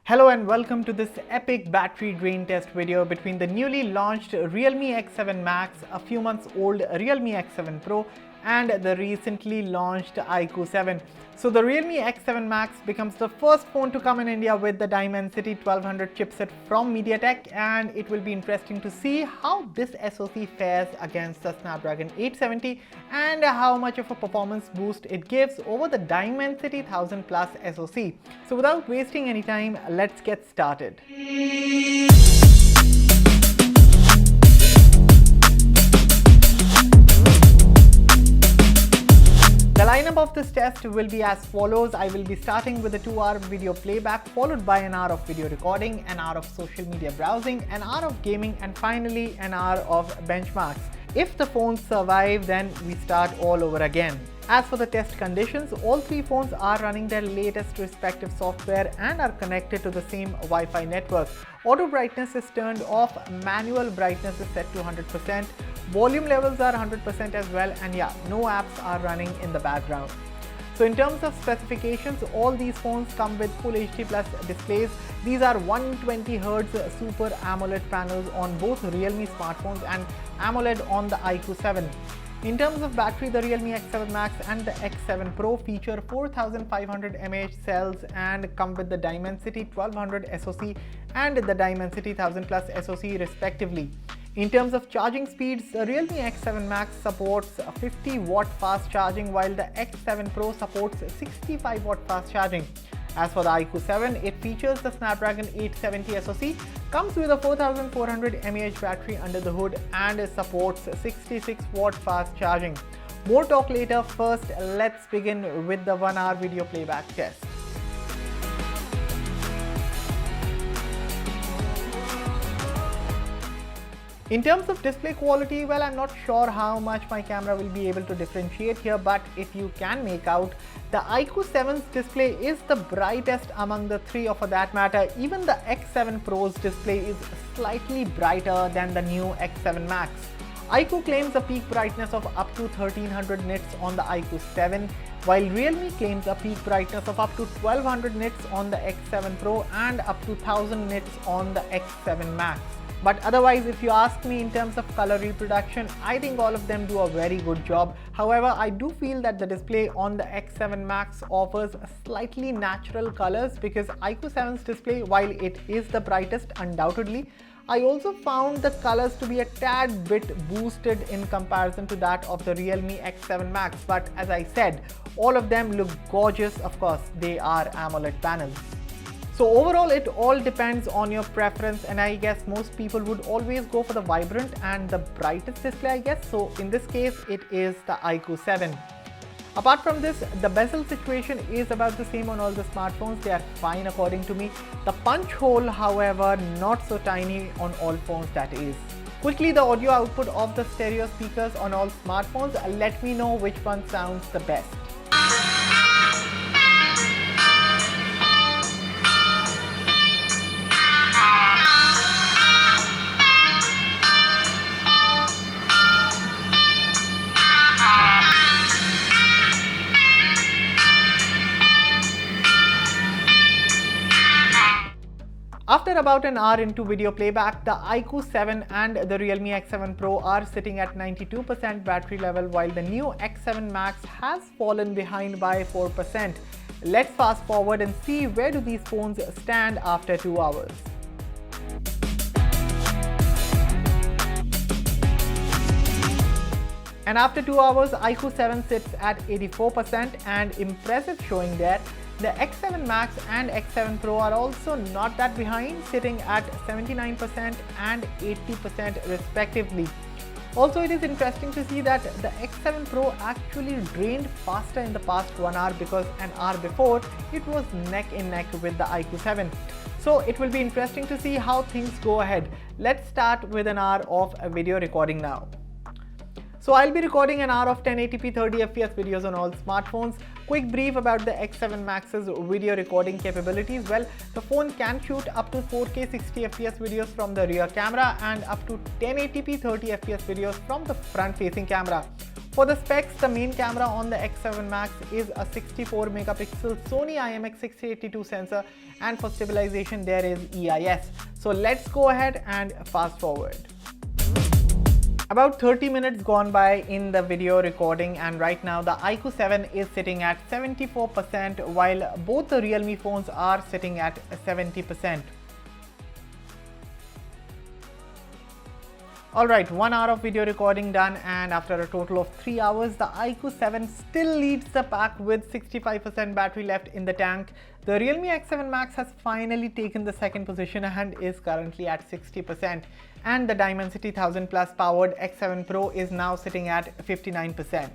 Hello and welcome to this epic battery drain test video between the newly launched Realme X7 Max, a few months old Realme X7 Pro and the recently launched iQOO 7. So the Realme X7 Max becomes the first phone to come in India with the Dimensity 1200 chipset from MediaTek, and it will be interesting to see how this SoC fares against the Snapdragon 870 and how much of a performance boost it gives over the Dimensity 1000 Plus SoC. So without wasting any time, let's get started. The lineup of this test will be as follows. I will be starting with a 2-hour video playback, followed by an hour of video recording, an hour of social media browsing, an hour of gaming, and finally an hour of benchmarks. If the phones survive, then we start all over again. As for the test conditions, all three phones are running their latest respective software and are connected to the same Wi-Fi network. Auto brightness is turned off, manual brightness is set to 100%, volume levels are 100% as well, and yeah, no apps are running in the background. So in terms of specifications, all these phones come with Full HD Plus displays. These are 120Hz Super AMOLED panels on both Realme smartphones and AMOLED on the iQOO 7. In terms of battery, the Realme X7 Max and the X7 Pro feature 4500 mAh cells and come with the Dimensity 1200 SoC and the Dimensity 1000 Plus SoC respectively. In terms of charging speeds, the Realme X7 Max supports 50-watt fast charging while the X7 Pro supports 65-watt fast charging. As for the iQOO 7, it features the Snapdragon 870 SoC, comes with a 4400 mAh battery under the hood and supports 66-watt fast charging. More talk later. First, let's begin with the 1-hour video playback test. In terms of display quality, well, I'm not sure how much my camera will be able to differentiate here, but if you can make out, the iQOO 7's display is the brightest among the three, or for that matter, even the X7 Pro's display is slightly brighter than the new X7 Max. iQOO claims a peak brightness of up to 1300 nits on the iQOO 7, while Realme claims a peak brightness of up to 1200 nits on the X7 Pro and up to 1000 nits on the X7 Max. But otherwise, if you ask me in terms of color reproduction, I think all of them do a very good job. However, I do feel that the display on the X7 Max offers slightly natural colors because iQOO 7's display, while it is the brightest undoubtedly, I also found the colors to be a tad bit boosted in comparison to that of the Realme X7 Max. But as I said, all of them look gorgeous. Of course, they are AMOLED panels. So overall, it all depends on your preference, and I guess most people would always go for the vibrant and the brightest display, I guess. So in this case, it is the iQOO 7. Apart from this, the bezel situation is about the same on all the smartphones. They are fine according to me. The punch hole, however, not so tiny on all phones, that is. Quickly, the audio output of the stereo speakers on all smartphones. Let me know which one sounds the best. After about an hour into video playback, the iQOO 7 and the Realme X7 Pro are sitting at 92% battery level, while the new X7 Max has fallen behind by 4%. Let's fast forward and see where do these phones stand after 2 hours. And after 2 hours, iQOO 7 sits at 84% and impressive showing there. The X7 Max and X7 Pro are also not that behind, sitting at 79% and 80% respectively. Also, it is interesting to see that the X7 Pro actually drained faster in the past 1 hour because an hour before it was neck and neck with the iQOO 7. So it will be interesting to see how things go ahead. Let's start with an hour of video recording now. So I'll be recording an hour of 1080p 30fps videos on all smartphones. Quick brief about the X7 Max's video recording capabilities. Well, the phone can shoot up to 4K 60fps videos from the rear camera and up to 1080p 30fps videos from the front facing camera. For the specs, the main camera on the X7 Max is a 64 megapixel Sony IMX682 sensor, and for stabilization there is EIS. So let's go ahead and fast forward. About 30 minutes gone by in the video recording, and right now the iQOO 7 is sitting at 74% while both the Realme phones are sitting at 70%. Alright, 1 hour of video recording done, and after a total of 3 hours, the iQOO 7 still leads the pack with 65% battery left in the tank. The Realme X7 Max has finally taken the second position and is currently at 60%. And the Dimensity 1000 Plus powered X7 Pro is now sitting at 59%.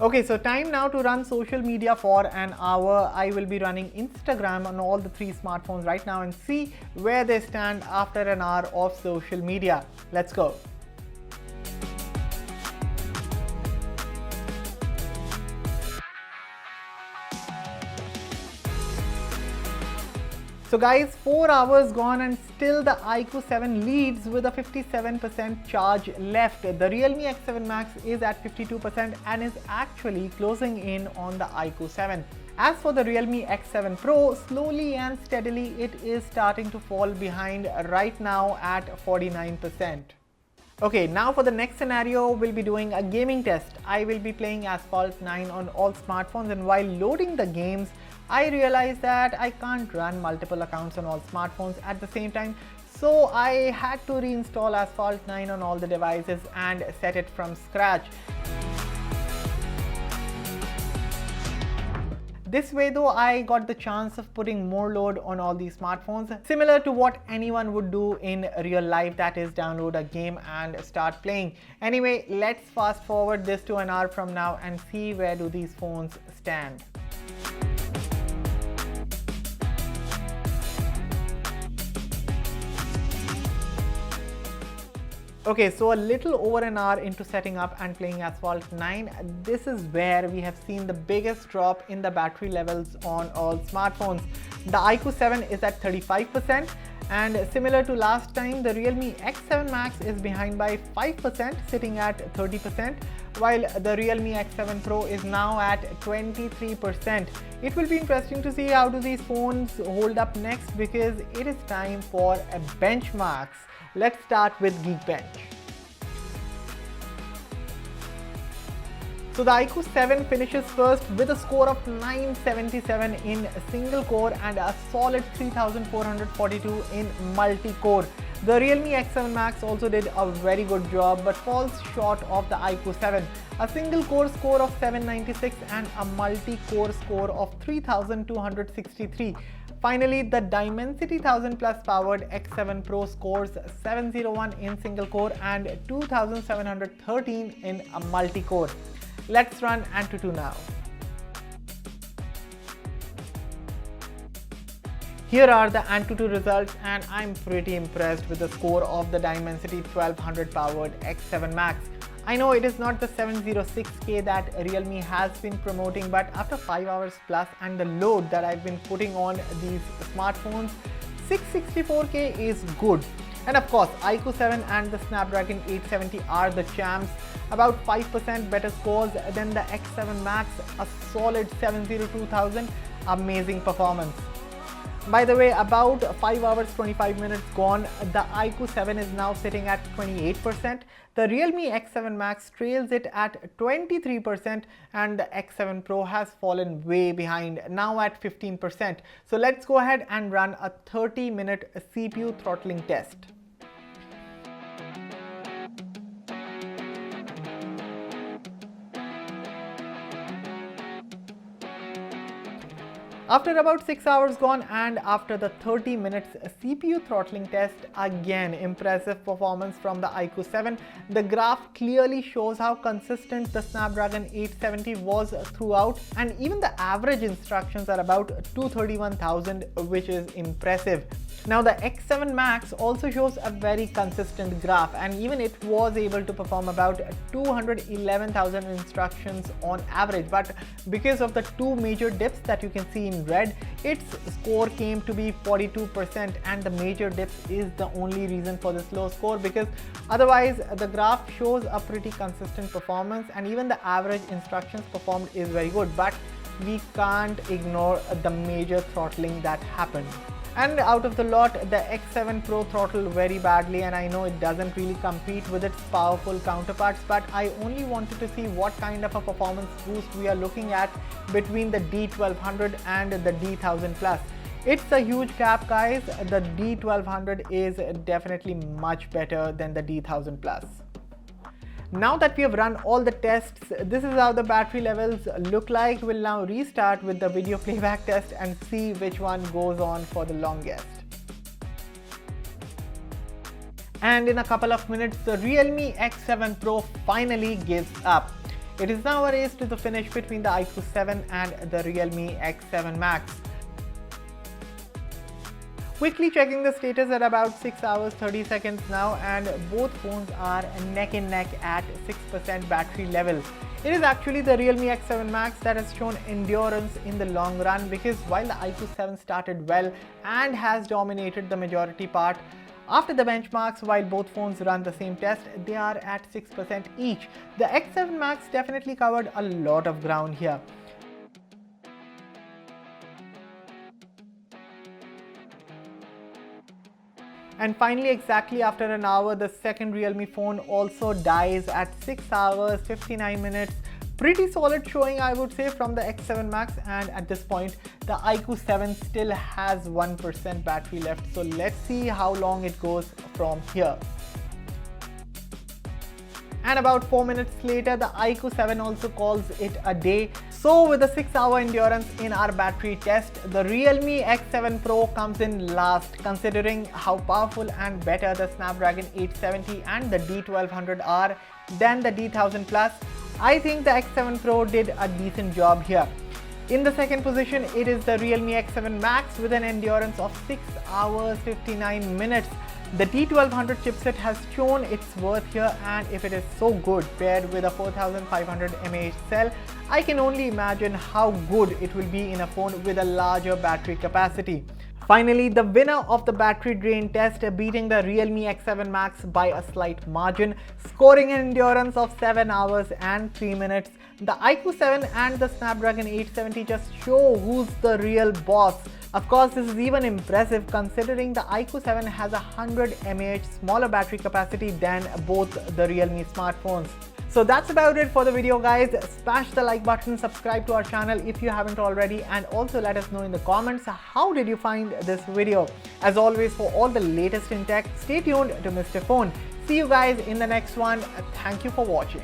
Okay, so time now to run social media for an hour. I will be running Instagram on all the three smartphones right now and see where they stand after an hour of social media. Let's go. So guys, 4 hours gone and still the iQOO 7 leads with a 57% charge left. The Realme X7 Max is at 52% and is actually closing in on the iQOO 7. As for the Realme X7 Pro, slowly and steadily it is starting to fall behind right now at 49%. Okay, now for the next scenario, we'll be doing a gaming test. I will be playing Asphalt 9 on all smartphones, and while loading the games, I realized that I can't run multiple accounts on all smartphones at the same time. So I had to reinstall Asphalt 9 on all the devices and set it from scratch. This way though, I got the chance of putting more load on all these smartphones, similar to what anyone would do in real life, that is download a game and start playing. Anyway, let's fast forward this to an hour from now and see where do these phones stand. Okay, so a little over an hour into setting up and playing Asphalt 9, this is where we have seen the biggest drop in the battery levels on all smartphones. The iQOO 7 is at 35%, and similar to last time, the Realme X7 Max is behind by 5%, sitting at 30%, while the Realme X7 Pro is now at 23%. It will be interesting to see how do these phones hold up next, because it is time for a benchmarks. Let's start with Geekbench. So the iQOO 7 finishes first with a score of 977 in single core and a solid 3442 in multi-core. The Realme X7 Max also did a very good job but falls short of the iQOO 7. A single core score of 796 and a multi-core score of 3263. Finally, the Dimensity 1000 Plus powered X7 Pro scores 701 in single core and 2713 in a multi-core. Let's run AnTuTu now. Here are the AnTuTu results, and I'm pretty impressed with the score of the Dimensity 1200 powered X7 Max. I know it is not the 706K that Realme has been promoting, but after 5 hours plus and the load that I've been putting on these smartphones, 664K is good. And of course, iQOO 7 and the Snapdragon 870 are the champs. About 5% better scores than the X7 Max, a solid 702,000, amazing performance. By the way, about 5 hours 25 minutes gone, the iQOO 7 is now sitting at 28%. The Realme X7 Max trails it at 23%, and the X7 Pro has fallen way behind, now at 15%. So let's go ahead and run a 30-minute CPU throttling test. After about 6 hours gone and after the 30 minutes CPU throttling test, again impressive performance from the iQOO 7. The graph clearly shows how consistent the Snapdragon 870 was throughout, and even the average instructions are about 231,000, which is impressive. Now the X7 Max also shows a very consistent graph, and even it was able to perform about 211,000 instructions on average, but because of the two major dips that you can see in red, its score came to be 42%, and the major dips is the only reason for this low score, because otherwise the graph shows a pretty consistent performance, and even the average instructions performed is very good, but we can't ignore the major throttling that happened. And out of the lot, the X7 Pro throttled very badly, and I know it doesn't really compete with its powerful counterparts, but I only wanted to see what kind of a performance boost we are looking at between the D1200 and the D1000 Plus. It's a huge gap, guys. The D1200 is definitely much better than the D1000 Plus. Now that we have run all the tests, this is how the battery levels look like. We'll now restart with the video playback test and see which one goes on for the longest. And in a couple of minutes, the Realme X7 Pro finally gives up. It is now a race to the finish between the iQOO 7 and the Realme X7 Max. Quickly checking the status at about 6 hours 30 seconds now, and both phones are neck and neck at 6% battery level. It is actually the Realme X7 Max that has shown endurance in the long run, because while the iQOO 7 started well and has dominated the majority part, after the benchmarks, while both phones run the same test, they are at 6% each. The X7 Max definitely covered a lot of ground here. And finally, exactly after an hour, the second Realme phone also dies at 6 hours 59 minutes. Pretty solid showing, I would say, from the X7 Max, and at this point the iQOO 7 still has 1% battery left, so let's see how long it goes from here. And about 4 minutes later, the iQOO 7 also calls it a day. So with a 6-hour endurance in our battery test, the Realme X7 Pro comes in last, considering how powerful and better the Snapdragon 870 and the D1200 are than the D1000 Plus. I think the X7 Pro did a decent job here. In the second position, it is the Realme X7 Max with an endurance of 6 hours 59 minutes. The D1200 chipset has shown its worth here, and if it is so good paired with a 4500 mAh cell, I can only imagine how good it will be in a phone with a larger battery capacity. Finally, the winner of the battery drain test, beating the Realme X7 Max by a slight margin, scoring an endurance of 7 hours and 3 minutes. The iQOO 7 and the Snapdragon 870 just show who's the real boss. Of course, this is even impressive considering the iQOO 7 has a 100 mAh smaller battery capacity than both the Realme smartphones. So that's about it for the video, guys. Smash the like button, subscribe to our channel if you haven't already, and also let us know in the comments how did you find this video. As always, for all the latest in tech, stay tuned to Mr. Phone. See you guys in the next one. Thank you for watching.